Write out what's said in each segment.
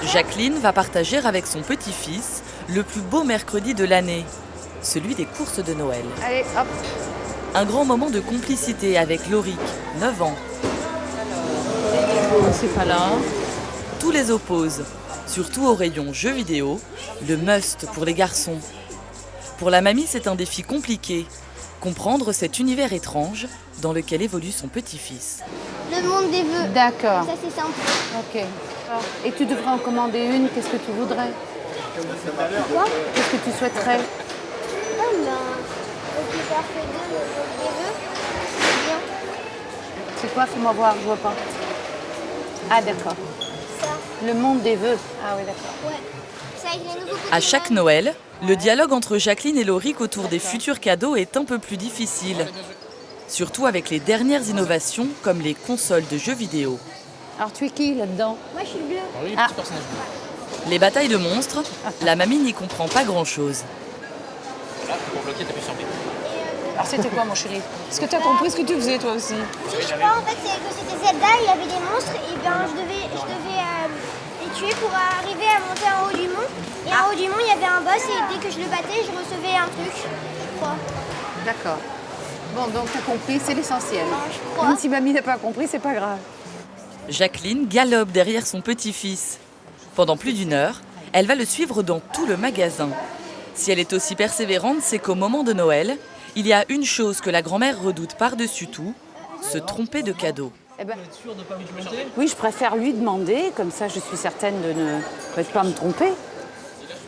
Jacqueline va partager avec son petit-fils le plus beau mercredi de l'année, celui des courses de Noël. Allez, hop. Un grand moment de complicité avec Lauric, 9 ans. C'est pas là. Tous les opposent, surtout au rayon jeux vidéo, le must pour les garçons. Pour la mamie, c'est un défi compliqué, comprendre cet univers étrange dans lequel évolue son petit-fils. Le monde des vœux. D'accord. Ça, c'est simple. Ok. Et tu devrais en commander une, qu'est-ce que tu voudrais? Quoi? Qu'est-ce que tu souhaiterais? Ah, ben, au plus parfait de le monde des vœux. C'est bien. C'est quoi? Fais-moi voir, je vois pas. Ah, d'accord. Ça. Le monde des vœux. Ah oui, d'accord. Ouais. Ça, avec les nouveaux À chaque Noël, le dialogue entre Jacqueline et Lauric autour des futurs cadeaux est un peu plus difficile. Surtout avec les dernières innovations comme les consoles de jeux vidéo. Alors tu es qui là-dedans? Moi, je suis bleu. Ah. Les batailles de monstres, la mamie n'y comprend pas grand-chose. Alors c'était quoi mon chéri? Est-ce que tu as compris ce que tu faisais toi aussi? Je crois, en fait, c'est que c'était Zelda, il y avait des monstres, et ben, je devais les tuer pour arriver à monter en haut du mont. Et en haut du mont, il y avait un boss, et dès que je le battais, je recevais un truc, je crois. D'accord. Bon, donc tu as compris, c'est l'essentiel. Je crois. Même si mamie n'a pas compris, c'est pas grave. Jacqueline galope derrière son petit-fils. Pendant plus d'1 heure, elle va le suivre dans tout le magasin. Si elle est aussi persévérante, c'est qu'au moment de Noël, il y a une chose que la grand-mère redoute par-dessus tout, se tromper de cadeau. Eh ben, oui, je préfère lui demander, comme ça je suis certaine de ne pas me tromper.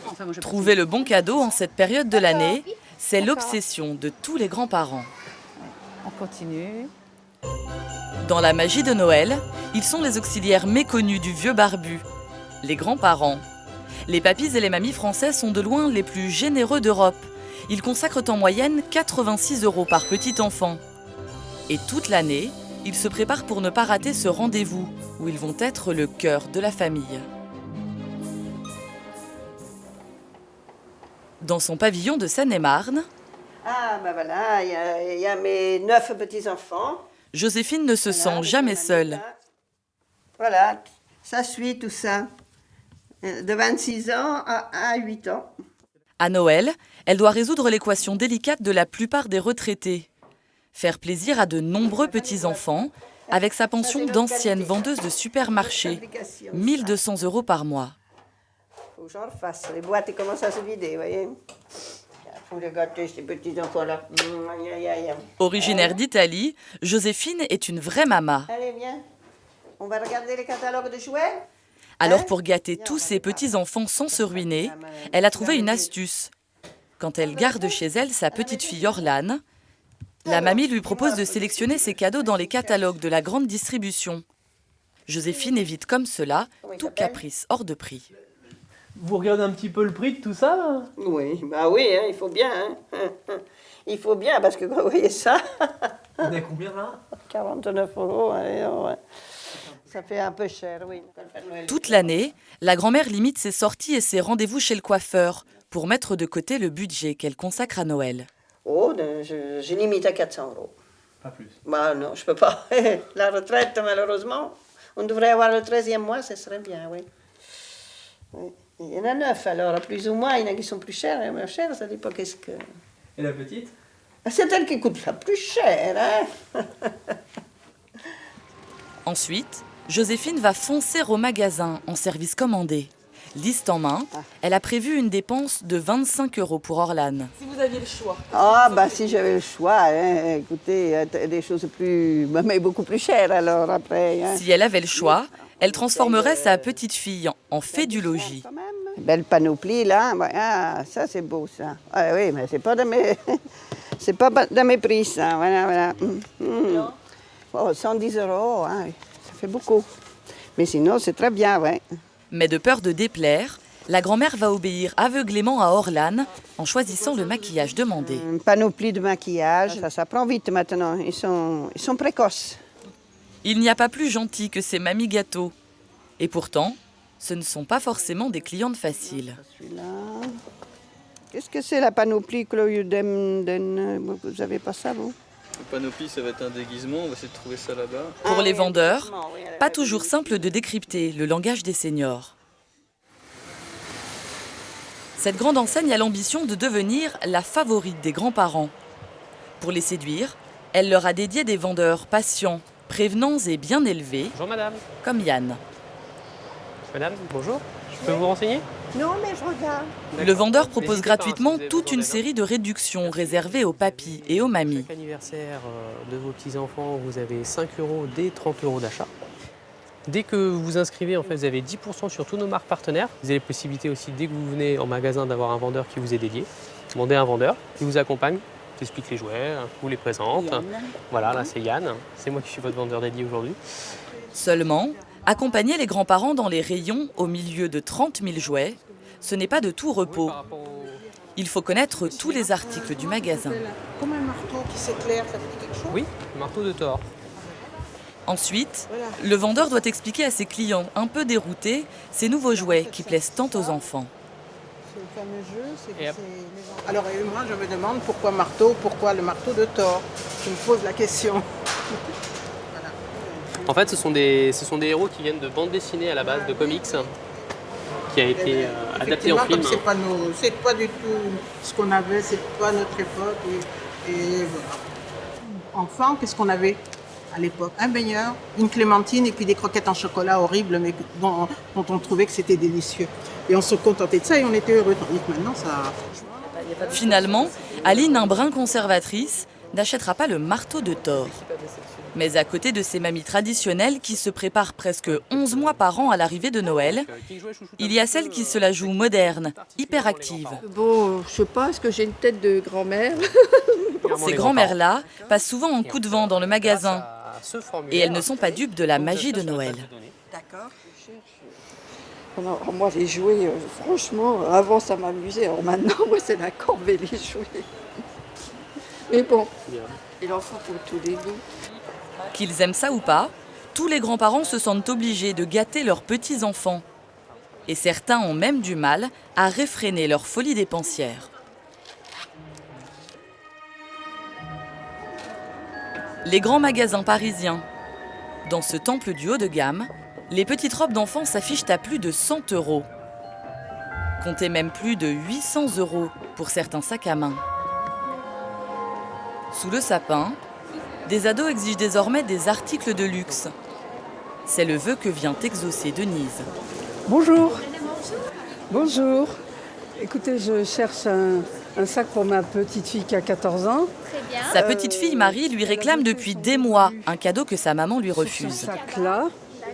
Enfin, moi, je Trouver le bon cadeau en cette période de l'année, c'est l'obsession de tous les grands-parents. On continue. Dans la magie de Noël, ils sont les auxiliaires méconnus du vieux barbu, les grands-parents. Les papis et les mamies français sont de loin les plus généreux d'Europe. Ils consacrent en moyenne 86 € par petit enfant. Et toute l'année, ils se préparent pour ne pas rater ce rendez-vous, où ils vont être le cœur de la famille. Dans son pavillon de Seine-et-Marne, Ah, ben voilà, il y a mes 9 petits-enfants. Joséphine ne se sent jamais seule. Voilà, ça suit tout ça. De 26 ans à 8 ans. À Noël, elle doit résoudre l'équation délicate de la plupart des retraités. Faire plaisir à de nombreux petits-enfants avec sa pension d'ancienne vendeuse de supermarché, 1 200 € par mois. Faut que j'en refasse. Les boîtes, elles commencent à se vider, vous voyez. Il faut les gâter, ces petits-enfants-là. Aïe, aïe, aïe. Originaire d'Italie, Joséphine est une vraie maman. Allez, viens. On va regarder les catalogues de jouets. Alors pour gâter tous ses petits-enfants sans se ruiner, elle a trouvé une astuce. Quand elle garde chez elle sa petite fille Orlane, la mamie lui propose de sélectionner ses cadeaux dans les catalogues de la grande distribution. Joséphine évite comme cela tout caprice hors de prix. Vous regardez un petit peu le prix de tout ça là? Oui, bah oui, hein, il faut bien. Hein. Il faut bien, parce que vous voyez ça. On est combien là? 49 €, allez, ouais. Ça fait un peu cher, oui. Toute l'année, la grand-mère limite ses sorties et ses rendez-vous chez le coiffeur pour mettre de côté le budget qu'elle consacre à Noël. Oh, je limite à 400 €. Pas plus. Bah non, je peux pas. La retraite, malheureusement, on devrait avoir le 13e mois, ce serait bien, oui. Oui. Il y en a 9, alors, plus ou moins, il y en a qui sont plus chers et moins chers, ça dépend qu'est-ce que... Et la petite? C'est elle qui coûte la plus cher, hein. Ensuite, Joséphine va foncer au magasin en service commandé. Liste en main, elle a prévu une dépense de 25 € pour Orlane. Si vous aviez le choix. Ah, bah si j'avais le choix, hein, écoutez, des choses plus... mais beaucoup plus chères, alors, après. Hein. Si elle avait le choix, elle transformerait sa petite fille en fée du logis. Belle panoplie, là. Ah, ça, c'est beau, ça. Ah, oui, mais c'est pas de mes... c'est pas de mes prix, ça. Voilà, voilà. Oh, 110 €, hein, ça fait beaucoup. Mais sinon, c'est très bien, ouais. Mais de peur de déplaire, la grand-mère va obéir aveuglément à Orlane en choisissant le maquillage demandé. Une panoplie de maquillage, ça prend vite maintenant. Ils sont précoces. Il n'y a pas plus gentil que ces mamies gâteaux. Et pourtant, ce ne sont pas forcément des clientes faciles. Celui-là. Qu'est-ce que c'est la panoplie Kloyudem? Vous n'avez pas ça, vous? Le panoplie, ça va être un déguisement, on va essayer de trouver ça là-bas. Pour les vendeurs, pas toujours simple de décrypter le langage des seniors. Cette grande enseigne a l'ambition de devenir la favorite des grands-parents. Pour les séduire, elle leur a dédié des vendeurs patients, prévenants et bien élevés, Bonjour madame. comme Yann. Madame, bonjour. Je peux vous renseigner? Non, mais je regarde. Le vendeur propose N'hésitez pas, gratuitement si vous avez toute besoin une d'aide. série de réductions réservées aux papis et aux mamies. Chaque anniversaire de vos petits-enfants, vous avez 5 € dès 30 € d'achat. Dès que vous vous inscrivez, en fait, vous avez 10% sur tous nos marques partenaires. Vous avez la possibilité aussi, dès que vous venez en magasin, d'avoir un vendeur qui vous est dédié. Demandez à un vendeur qui vous accompagne, vous explique les jouets, vous les présente. Voilà, là c'est Yann. C'est moi qui suis votre vendeur dédié aujourd'hui. Seulement, accompagner les grands-parents dans les rayons au milieu de 30 000 jouets, ce n'est pas de tout repos. Par rapport au- Il faut connaître tous les articles du magasin. Comme un marteau qui s'éclaire, ça fait quelque chose? Oui, marteau de Thor. Ensuite, Voilà. le vendeur doit expliquer à ses clients un peu déroutés ces nouveaux jouets qui plaisent tant aux enfants. C'est le fameux jeu, c'est Et hop. Alors moi je me demande pourquoi marteau, pourquoi le marteau de Thor? Je me pose la question. En fait, ce sont des héros qui viennent de bandes dessinées à la base, de comics, qui a été adapté en film. Effectivement, comme c'est pas du tout ce qu'on avait, c'est pas notre époque. Et voilà. Enfant, qu'est-ce qu'on avait à l'époque? Un baigneur, une clémentine et puis des croquettes en chocolat horribles, mais dont on trouvait que c'était délicieux. Et on se contentait de ça et on était heureux. Tandis que maintenant, ça... Finalement, Aline, un brin conservatrice, n'achètera pas le marteau de Thor. Mais à côté de ces mamies traditionnelles qui se préparent presque 11 mois par an à l'arrivée de Noël, il y a celles qui se la jouent moderne, hyperactive. Bon, je sais pas, est-ce que j'ai une tête de grand-mère? Ces grand-mères-là passent souvent en coup de vent dans le magasin et elles ne sont pas dupes de la magie de Noël. D'accord. Alors, moi, les jouets, franchement, avant ça m'amusait. Alors maintenant, moi, c'est la corvée, les jouets. Mais bon, il en faut pour tous les goûts. Qu'ils aiment ça ou pas, tous les grands-parents se sentent obligés de gâter leurs petits-enfants. Et certains ont même du mal à réfréner leur folie dépensière. Les grands magasins parisiens. Dans ce temple du haut de gamme, les petites robes d'enfants s'affichent à plus de 100 €. Comptez même plus de 800 € pour certains sacs à main. Sous le sapin, des ados exigent désormais des articles de luxe. C'est le vœu que vient exaucer Denise. Bonjour. Bonjour. Écoutez, je cherche un sac pour ma petite fille qui a 14 ans. Très bien. Sa petite fille Marie lui réclame depuis des mois un cadeau que sa maman lui Ce refuse. sac-là,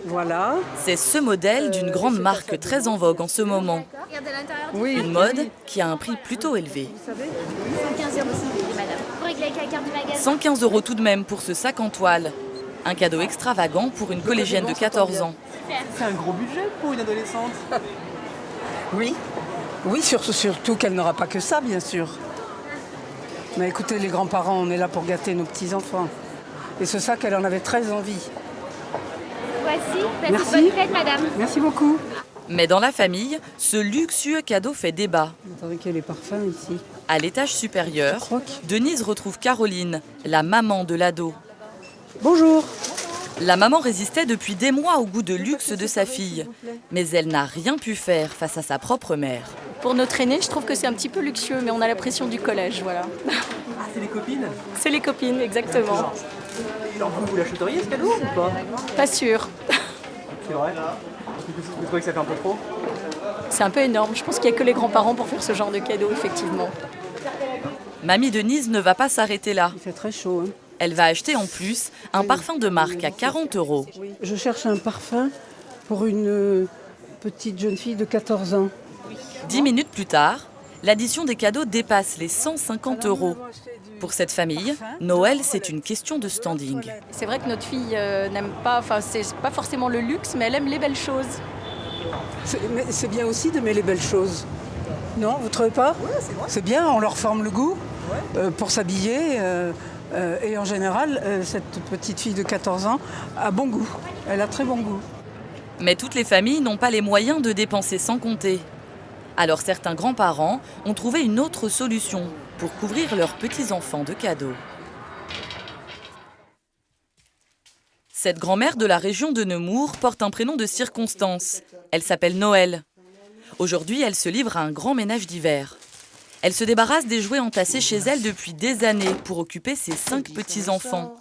voilà. C'est ce modèle d'une grande marque très en vogue en ce moment. Regardez à l'intérieur du Oui. Une mode qui a un prix plutôt élevé. 115 € s'il vous plaît, madame. Vous réglez avec la carte du magasin. 115 € tout de même pour ce sac en toile. Un cadeau extravagant pour une collégienne de 14 ans. C'est un gros budget pour une adolescente. Oui. Oui, surtout qu'elle n'aura pas que ça, bien sûr. Mais écoutez, les grands-parents, on est là pour gâter nos petits-enfants. Et ce sac, elle en avait très envie. Voici. Merci. Bonne fête, madame. Merci beaucoup. Mais dans la famille, ce luxueux cadeau fait débat. Attendez qu'il y ait les parfums ici. À l'étage supérieur, Croque. Denise retrouve Caroline, la maman de l'ado. Bonjour. La maman résistait depuis des mois au goût de luxe de sa fille. Mais elle n'a rien pu faire face à sa propre mère. Pour notre aîné, je trouve que c'est un petit peu luxueux, mais on a la pression du collège, voilà. Ah, c'est les copines? C'est les copines, exactement. Alors vous l'achèteriez ce cadeau ou pas? Pas sûr. C'est vrai. Vous trouvez que ça fait un peu trop? C'est un peu énorme. Je pense qu'il n'y a que les grands-parents pour faire ce genre de cadeau, effectivement. Mamie Denise ne va pas s'arrêter là. Il fait très chaud. Hein. Elle va acheter en plus un parfum de marque à 40 €. Je cherche un parfum pour une petite jeune fille de 14 ans. 10 minutes plus tard, l'addition des cadeaux dépasse les 150 €. Pour cette famille, Noël, c'est une question de standing. C'est vrai que notre fille n'aime pas, enfin, c'est pas forcément le luxe, mais elle aime les belles choses. Mais c'est bien aussi d'aimer les belles choses. Non, vous trouvez pas? C'est bien, on leur forme le goût pour s'habiller. Et en général, cette petite fille de 14 ans a bon goût. Elle a très bon goût. Mais toutes les familles n'ont pas les moyens de dépenser sans compter. Alors certains grands-parents ont trouvé une autre solution pour couvrir leurs petits-enfants de cadeaux. Cette grand-mère de la région de Nemours porte un prénom de circonstance. Elle s'appelle Noël. Aujourd'hui, elle se livre à un grand ménage d'hiver. Elle se débarrasse des jouets entassés chez elle depuis des années pour occuper ses 5 petits-enfants.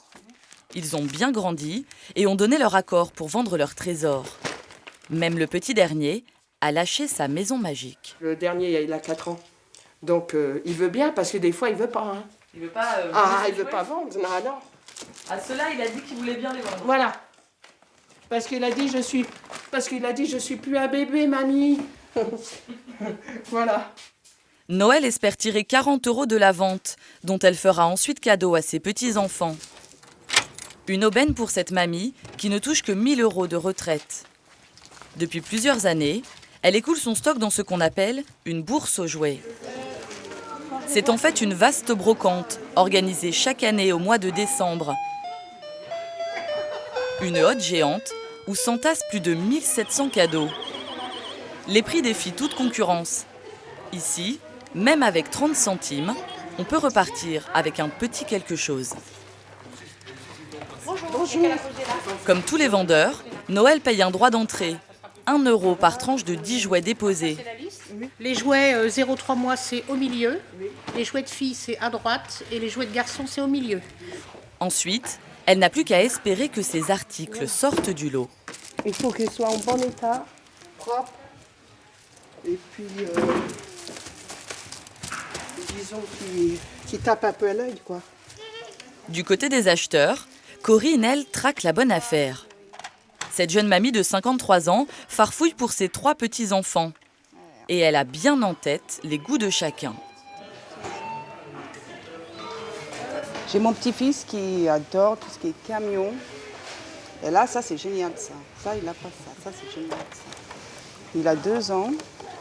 Ils ont bien grandi et ont donné leur accord pour vendre leurs trésors. Même le petit dernier a lâché sa maison magique. Le dernier, il a 4 ans. Donc, il veut bien parce que des fois, il veut pas. Hein. Il veut pas il veut pas vendre, non. À cela, il a dit qu'il voulait bien les vendre. Voilà. Parce qu'il a dit, je suis plus un bébé, mamie. Voilà. Noël espère tirer 40 € de la vente, dont elle fera ensuite cadeau à ses petits-enfants. Une aubaine pour cette mamie qui ne touche que 1 000 € de retraite. Depuis plusieurs années, elle écoule son stock dans ce qu'on appelle une bourse aux jouets. C'est en fait une vaste brocante organisée chaque année au mois de décembre. Une hotte géante où s'entassent plus de 1700 cadeaux. Les prix défient toute concurrence. Ici, même avec 30 centimes, on peut repartir avec un petit quelque chose. Bonjour. Comme tous les vendeurs, Noël paye un droit d'entrée. 1 € par tranche de 10 jouets déposés. Les jouets 0-3 mois, c'est au milieu. Les jouets de filles, c'est à droite. Et les jouets de garçons, c'est au milieu. Ensuite, elle n'a plus qu'à espérer que ces articles sortent du lot. Il faut qu'ils soient en bon état, propre. Et puis, disons qu'ils tapent un peu à l'œil, quoi. Du côté des acheteurs, Corinne, elle, traque la bonne affaire. Cette jeune mamie de 53 ans farfouille pour ses 3 petits-enfants. Et elle a bien en tête les goûts de chacun. J'ai mon petit-fils qui adore tout ce qui est camion. Et là, ça, c'est génial, ça. Ça, il n'a pas ça. Ça, c'est génial, ça. Il a 2 ans.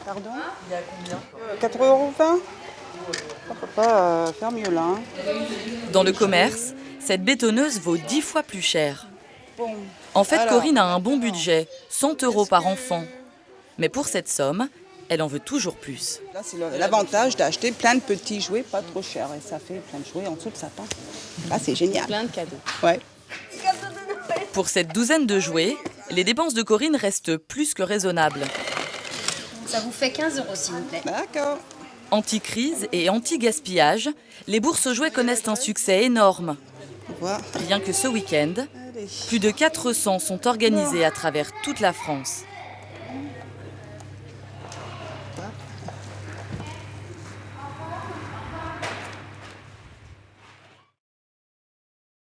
Pardon ? Il y a combien ? 4,20 €. On ne peut pas faire mieux, là. Hein. Dans le commerce, cette bétonneuse vaut 10 fois plus cher. En fait, Corinne a un bon budget, 100 € par enfant. Mais pour cette somme, elle en veut toujours plus. Là, c'est l'avantage d'acheter plein de petits jouets pas trop chers. Et ça fait plein de jouets en dessous de sapin. Là, c'est génial. Plein de cadeaux. Ouais. Pour cette douzaine de jouets, les dépenses de Corinne restent plus que raisonnables. Ça vous fait 15 € s'il vous plaît. D'accord. Anti-crise et anti-gaspillage, les bourses aux jouets connaissent un succès énorme. Rien que ce week-end, plus de 400 sont organisés à travers toute la France.